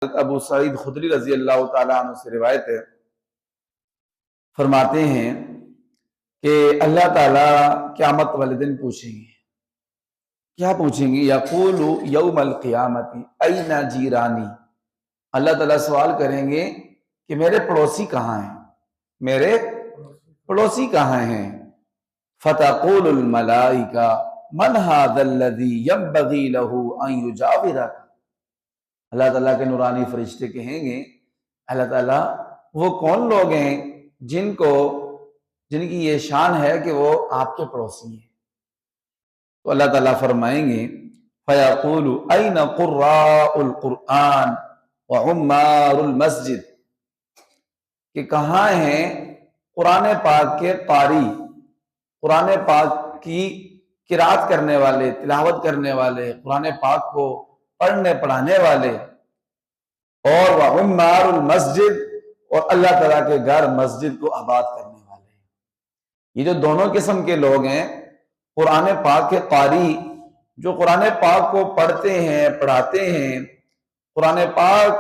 ابو سعید خدری رضی اللہ تعالیٰ عنہ سے روایت ہے، فرماتے ہیں کہ اللہ تعالیٰ قیامت والے دن پوچھیں گے، کیا پوچھیں گے؟ یقول یوم القیامت این جیرانی، اللہ تعالیٰ سوال کریں گے کہ میرے پڑوسی کہاں ہیں، میرے پڑوسی کہاں ہیں؟ فتقول الملائکہ من ھذا الذی ینبغی لہ ان یجاورک، اللہ تعالیٰ کے نورانی فرشتے کہیں گے اللہ تعالیٰ وہ کون لوگ ہیں جن کی یہ شان ہے کہ وہ آپ کے پڑوسی ہیں؟ تو اللہ تعالیٰ فرمائیں گے فیقول این قراء القرآن وعمار المسجد، کہ کہاں ہیں قرآن پاک کے قاری، قرآن پاک کی قرات کرنے والے، تلاوت کرنے والے، قرآن پاک کو پڑھنے پڑھانے والے، اور وعمار المسجد، اور اللہ تعالیٰ کے گھر مسجد کو آباد کرنے والے۔ یہ جو دونوں قسم کے لوگ ہیں، قرآن پاک کے قاری جو قرآن پاک کو پڑھتے ہیں پڑھاتے ہیں، قرآن پاک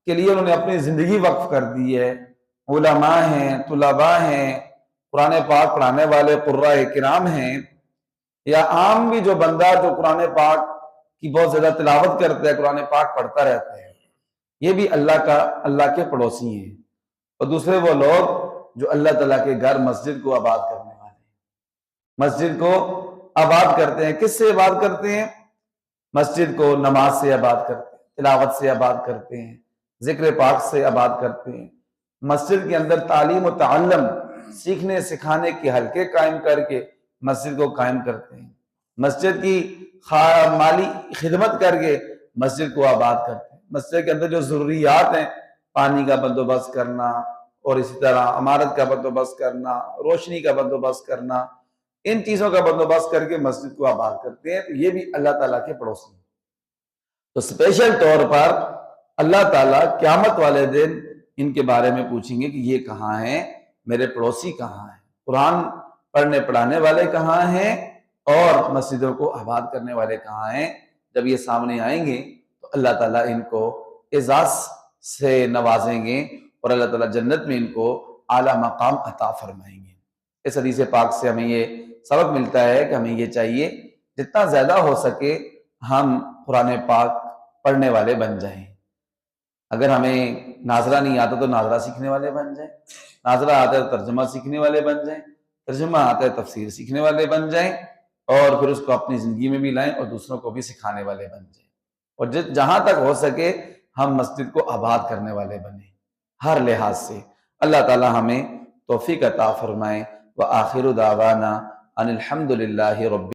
کے لیے انہوں نے اپنی زندگی وقف کر دی ہے، علماء ہیں، طلباء ہیں، قرآن پاک پڑھانے والے قراء کرام ہیں، یا عام بھی جو بندہ جو قرآن پاک کی بہت زیادہ تلاوت کرتا ہے، قرآن پاک پڑھتا رہتا ہے، یہ بھی اللہ کے پڑوسی ہیں۔ اور دوسرے وہ لوگ جو اللہ تعالیٰ کے گھر مسجد کو آباد کرنے والے ہیں، مسجد کو آباد کرتے ہیں۔ کس سے آباد کرتے ہیں؟ مسجد کو نماز سے آباد کرتے ہیں، تلاوت سے آباد کرتے ہیں، ذکر پاک سے آباد کرتے ہیں، مسجد کے اندر تعلیم و تعلم، سیکھنے سکھانے کے حلقے قائم کر کے مسجد کو قائم کرتے ہیں، مسجد کی مالی خدمت کر کے مسجد کو آباد کرتے ہیں، مسجد کے اندر جو ضروریات ہیں، پانی کا بندوبست کرنا، اور اسی طرح عمارت کا بندوبست کرنا، روشنی کا بندوبست کرنا، ان چیزوں کا بندوبست کر کے مسجد کو آباد کرتے ہیں، تو یہ بھی اللہ تعالیٰ کے پڑوسی ہیں۔ تو اسپیشل طور پر اللہ تعالیٰ قیامت والے دن ان کے بارے میں پوچھیں گے کہ یہ کہاں ہیں، میرے پڑوسی کہاں ہیں، قرآن پڑھنے پڑھانے والے کہاں ہیں، اور مسجدوں کو آباد کرنے والے کہاں ہیں۔ جب یہ سامنے آئیں گے تو اللہ تعالیٰ ان کو اعزاز سے نوازیں گے، اور اللہ تعالیٰ جنت میں ان کو اعلیٰ مقام عطا فرمائیں گے۔ اس حدیث پاک سے ہمیں یہ سبق ملتا ہے کہ ہمیں یہ چاہیے جتنا زیادہ ہو سکے ہم قرآن پاک پڑھنے والے بن جائیں۔ اگر ہمیں ناظرہ نہیں آتا تو ناظرہ سیکھنے والے بن جائیں، ناظرہ آتا ہے تو ترجمہ سیکھنے والے بن جائیں، ترجمہ آتا ہے تفسیر سیکھنے والے بن جائیں، اور پھر اس کو اپنی زندگی میں بھی لائیں اور دوسروں کو بھی سکھانے والے بن جائیں، اور جہاں تک ہو سکے ہم مسجد کو آباد کرنے والے بنیں ہر لحاظ سے۔ اللہ تعالی ہمیں توفیق عطا فرمائے۔ وآخر دعوانا ان الحمد للہ رب